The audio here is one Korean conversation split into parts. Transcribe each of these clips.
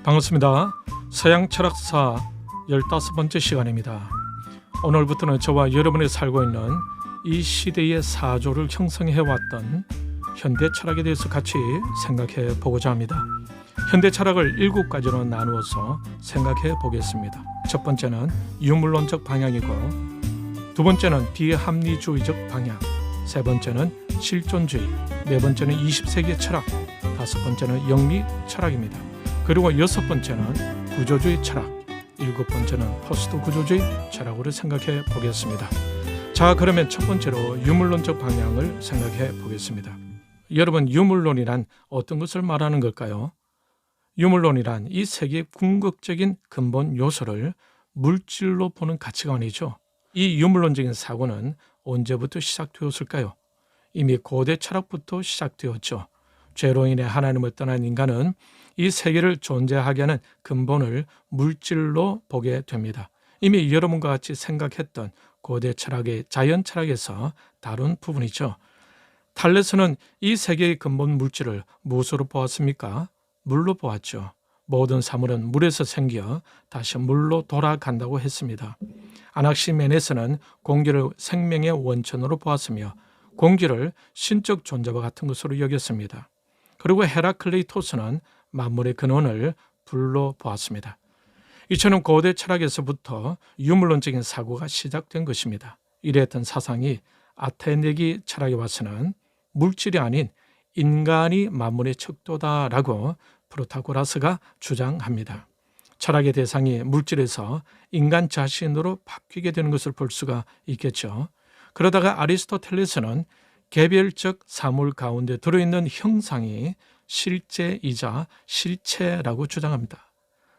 반갑습니다. 서양 철학사 15번째 시간입니다. 오늘부터는 저와 여러분이 살고 있는 이 시대의 사조를 형성해왔던 현대 철학에 대해서 같이 생각해 보고자 합니다. 현대 철학을 7가지로 나누어서 생각해 보겠습니다. 첫 번째는 유물론적 방향이고, 두 번째는 비합리주의적 방향, 세 번째는 실존주의, 네 번째는 20세기 철학, 다섯 번째는 영리 철학입니다. 그리고 여섯 번째는 구조주의 철학, 일곱 번째는 포스트 구조주의 철학으로 생각해 보겠습니다. 자, 그러면 첫 번째로 유물론적 방향을 생각해 보겠습니다. 여러분, 유물론이란 어떤 것을 말하는 걸까요? 유물론이란 이 세계의 궁극적인 근본 요소를 물질로 보는 가치관이죠. 이 유물론적인 사고는 언제부터 시작되었을까요? 이미 고대 철학부터 시작되었죠. 죄로 인해 하나님을 떠난 인간은 이 세계를 존재하게 하는 근본을 물질로 보게 됩니다. 이미 여러분과 같이 생각했던 고대 철학의 자연 철학에서 다룬 부분이죠. 탈레스는 이 세계의 근본 물질을 무엇으로 보았습니까? 물로 보았죠. 모든 사물은 물에서 생겨 다시 물로 돌아간다고 했습니다. 아낙시메네스는 공기를 생명의 원천으로 보았으며 공기를 신적 존재와 같은 것으로 여겼습니다. 그리고 헤라클레이토스는 만물의 근원을 불로 보았습니다. 이처럼 고대 철학에서부터 유물론적인 사고가 시작된 것입니다. 이랬던 사상이 아테네기 철학에 와서는 물질이 아닌 인간이 만물의 척도다라고 프로타고라스가 주장합니다. 철학의 대상이 물질에서 인간 자신으로 바뀌게 되는 것을 볼 수가 있겠죠. 그러다가 아리스토텔레스는 개별적 사물 가운데 들어있는 형상이 실제이자 실체라고 주장합니다.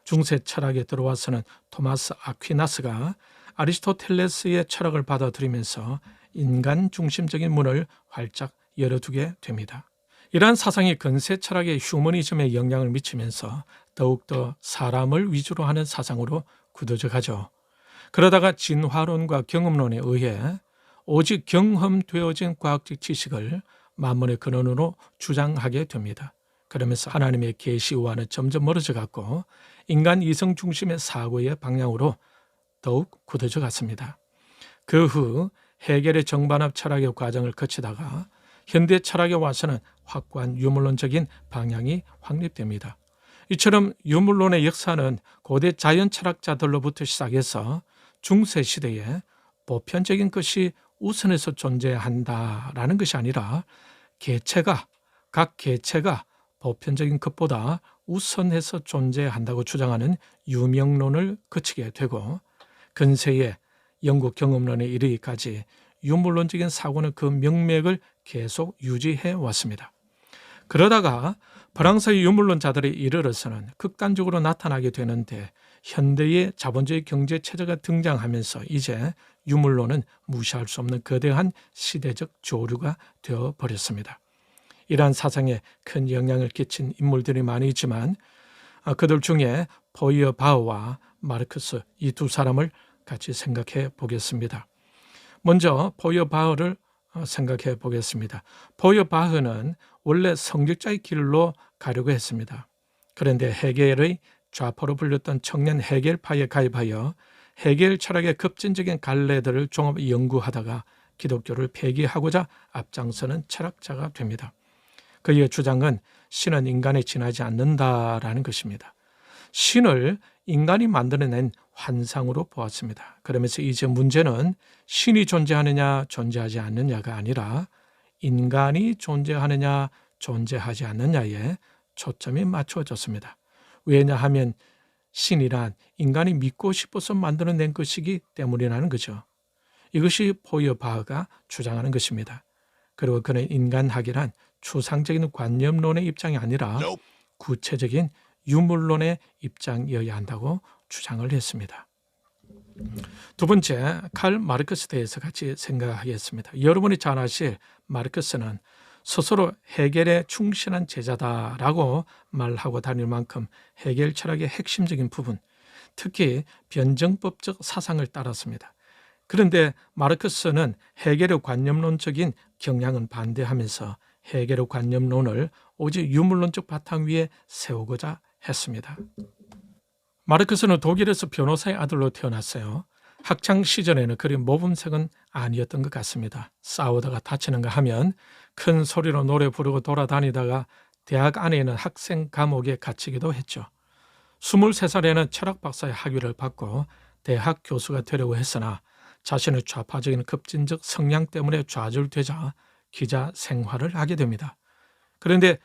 중세 철학에 들어와서는 토마스 아퀴나스가 아리스토텔레스의 철학을 받아들이면서 인간 중심적인 문을 활짝 열어두게 됩니다. 이러한 사상이 근세 철학의 휴머니즘에 영향을 미치면서 더욱더 사람을 위주로 하는 사상으로 굳어져 가죠. 그러다가 진화론과 경험론에 의해 오직 경험되어진 과학적 지식을 만물의 근원으로 주장하게 됩니다. 그러면서 하나님의 계시와는 점점 멀어져 갔고 인간 이성 중심의 사고의 방향으로 더욱 굳어져 갔습니다. 그 후 헤겔의 정반합 철학의 과정을 거치다가 현대 철학에 와서는 확고한 유물론적인 방향이 확립됩니다. 이처럼 유물론의 역사는 고대 자연 철학자들로부터 시작해서 중세 시대에 보편적인 것이 우선해서 존재한다라는 것이 아니라 각 개체가 보편적인 것보다 우선해서 존재한다고 주장하는 유명론을 거치게 되고, 근세의 영국 경험론에 이르기까지 유물론적인 사고는 그 명맥을 계속 유지해 왔습니다. 그러다가 프랑스의 유물론자들에 이르러서는 극단적으로 나타나게 되는데, 현대의 자본주의 경제 체제가 등장하면서 이제 유물론은 무시할 수 없는 거대한 시대적 조류가 되어버렸습니다. 이러한 사상에 큰 영향을 끼친 인물들이 많이 있지만 그들 중에 포이어바흐와 마르크스, 이 두 사람을 같이 생각해 보겠습니다. 먼저 포이어바흐를 생각해 보겠습니다. 포이어바흐는 원래 성직자의 길로 가려고 했습니다. 그런데 헤겔의 좌파로 불렸던 청년 헤겔파에 가입하여 헤겔 철학의 급진적인 갈래들을 종합 연구하다가 기독교를 폐기하고자 앞장서는 철학자가 됩니다. 그의 주장은 신은 인간에 지나지 않는다라는 것입니다. 신을 인간이 만들어낸 환상으로 보았습니다. 그러면서 이제 문제는 신이 존재하느냐 존재하지 않느냐가 아니라 인간이 존재하느냐 존재하지 않느냐에 초점이 맞춰졌습니다. 왜냐하면 신이란 인간이 믿고 싶어서 만들어낸 것이기 때문이라는 거죠. 이것이 포이어바흐가 주장하는 것입니다. 그리고 그는 인간학이란 추상적인 관념론의 입장이 아니라 구체적인 유물론의 입장이어야 한다고 주장을 했습니다. 두 번째, 칼 마르크스에 대해서 같이 생각하겠습니다. 여러분이 잘 아실 마르크스는 스스로 헤겔에 충실한 제자다라고 말하고 다닐 만큼 헤겔 철학의 핵심적인 부분, 특히 변증법적 사상을 따랐습니다. 그런데 마르크스는 헤겔의 관념론적인 경향은 반대하면서 헤겔의 관념론을 오직 유물론적 바탕 위에 세우고자 했습니다. 마르크스는 독일에서 변호사의 아들로 태어났어요. 학창 시절에는 그리 모범생은 아니었던 것 같습니다. 싸우다가 다치는가 하면 큰 소리로 노래 부르고 돌아다니다가 대학 안에 있는 학생 감옥에 갇히기도 했죠. 23살에는 철학 박사의 학위를 받고 대학 교수가 되려고 했으나 자신의 좌파적인 급진적 성향 때문에 좌절되자 기자 생활을 하게 됩니다. 그런데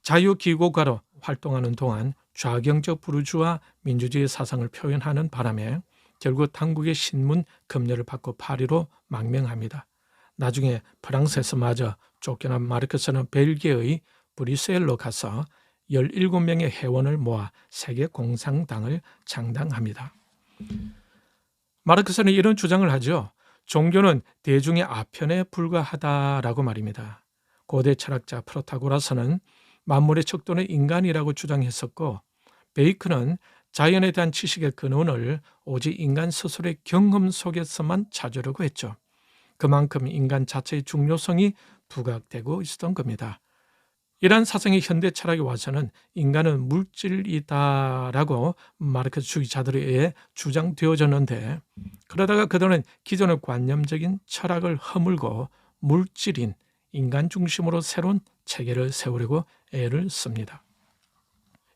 자유기고가로 활동하는 동안 좌경적 부르주아 민주주의 사상을 표현하는 바람에 결국 당국의 신문 검열을 받고 파리로 망명합니다. 나중에 프랑스에서 마저 쫓겨난 마르크스는 벨기에의 브뤼셀로 가서 17명의 회원을 모아 세계공산당을 창당합니다. 마르크스는 이런 주장을 하죠. 종교는 대중의 아편에 불과하다라고 말입니다. 고대 철학자 프로타고라스는 만물의 척도는 인간이라고 주장했었고, 베이컨은 자연에 대한 지식의 근원을 오직 인간 스스로의 경험 속에서만 찾으려고 했죠. 그만큼 인간 자체의 중요성이 부각되고 있었던 겁니다. 이러한 사상이 현대 철학에 와서는 인간은 물질이다라고 마르크스 주의자들에 의해 주장되어졌는데, 그러다가 그들은 기존의 관념적인 철학을 허물고 물질인 인간 중심으로 새로운 체계를 세우려고 애를 씁니다.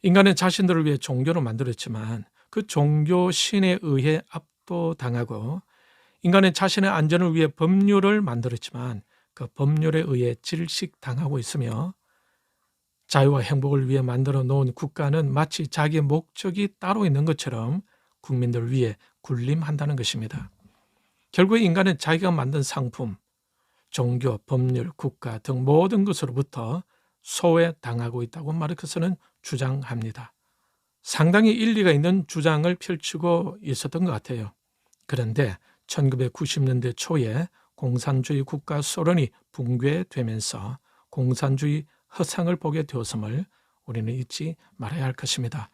인간은 자신들을 위해 종교를 만들었지만 그 종교 신에 의해 압도당하고, 인간은 자신의 안전을 위해 법률을 만들었지만 그 법률에 의해 질식당하고 있으며, 자유와 행복을 위해 만들어 놓은 국가는 마치 자기의 목적이 따로 있는 것처럼 국민들을 위해 군림한다는 것입니다. 결국 인간은 자기가 만든 상품, 종교, 법률, 국가 등 모든 것으로부터 소외당하고 있다고 마르크스는 주장합니다. 상당히 일리가 있는 주장을 펼치고 있었던 것 같아요. 그런데 1990년대 초에 공산주의 국가 소련이 붕괴되면서 공산주의 허상을 보게 되었음을 우리는 잊지 말아야 할 것입니다.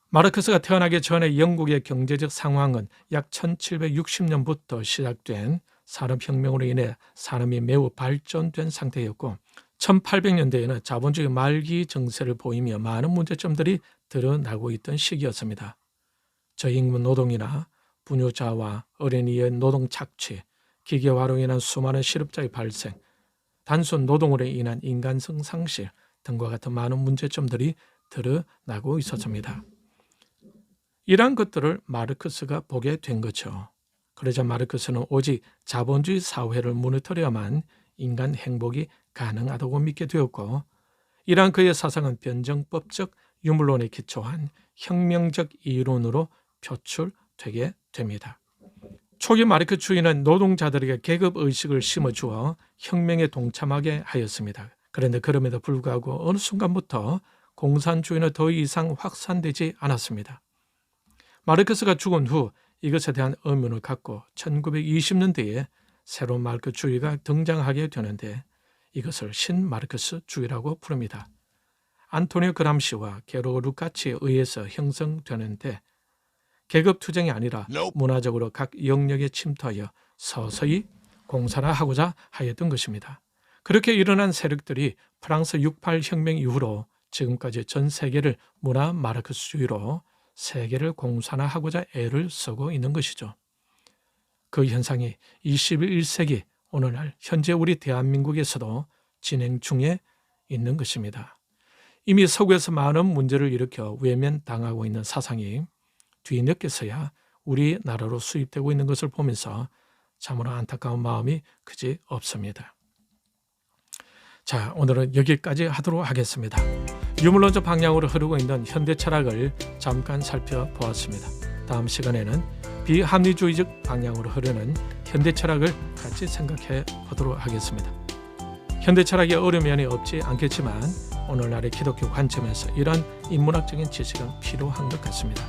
마르크스가 태어나기 전에 영국의 경제적 상황은 약 1760년부터 시작된 산업혁명으로 인해 산업이 매우 발전된 상태였고, 1800년대에는 자본주의 말기 증세를 보이며 많은 문제점들이 드러나고 있던 시기였습니다. 저임금 노동이나 분유자와 어린이의 노동 착취, 기계화로 인한 수많은 실업자의 발생, 단순 노동으로 인한 인간성 상실 등과 같은 많은 문제점들이 드러나고 있었습니다. 이러한 것들을 마르크스가 보게 된 거죠. 그러자 마르크스는 오직 자본주의 사회를 무너뜨려야만 인간 행복이 가능하다고 믿게 되었고, 이러한 그의 사상은 변정법적 유물론에 기초한 혁명적 이론으로 표출되게 됩니다. 초기 마르크스주의는 노동자들에게 계급의식을 심어주어 혁명에 동참하게 하였습니다. 그런데 그럼에도 불구하고 어느 순간부터 공산주의는 더 이상 확산되지 않았습니다. 마르크스가 죽은 후 이것에 대한 의문을 갖고 1920년대에 새로운 마르크스주의가 등장하게 되는데, 이것을 신마르크스주의라고 부릅니다. 안토니오 그람시와 게르고 루카치에 의해서 형성되는데, 계급투쟁이 아니라 문화적으로 각 영역에 침투하여 서서히 공산화하고자 하였던 것입니다. 그렇게 일어난 세력들이 프랑스 68 혁명 이후로 지금까지 전 세계를 문화 마르크스주의로 세계를 공산화하고자 애를 쓰고 있는 것이죠. 그 현상이 21세기 오늘날 현재 우리 대한민국에서도 진행 중에 있는 것입니다. 이미 서구에서 많은 문제를 일으켜 외면당하고 있는 사상이 뒤늦게서야 우리나라로 수입되고 있는 것을 보면서 참으로 안타까운 마음이 그지 없습니다. 자, 오늘은 여기까지 하도록 하겠습니다. 유물론적 방향으로 흐르고 있는 현대 철학을 잠깐 살펴보았습니다. 다음 시간에는 비합리주의적 방향으로 흐르는 현대 철학을 같이 생각해 보도록 하겠습니다. 현대 철학에 어려움이 없지 않겠지만 오늘날의 기독교 관점에서 이런 인문학적인 지식은 필요한 것 같습니다.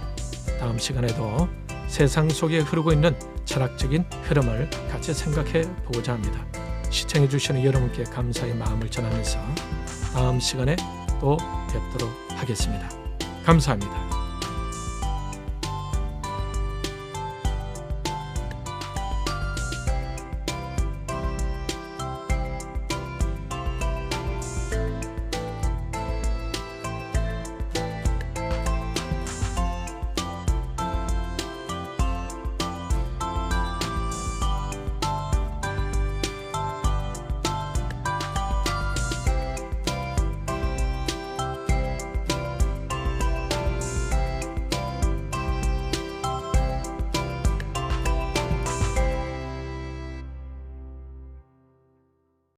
다음 시간에도 세상 속에 흐르고 있는 철학적인 흐름을 같이 생각해 보고자 합니다. 시청해 주시는 여러분께 감사의 마음을 전하면서 다음 시간에 또 뵙도록 하겠습니다. 감사합니다.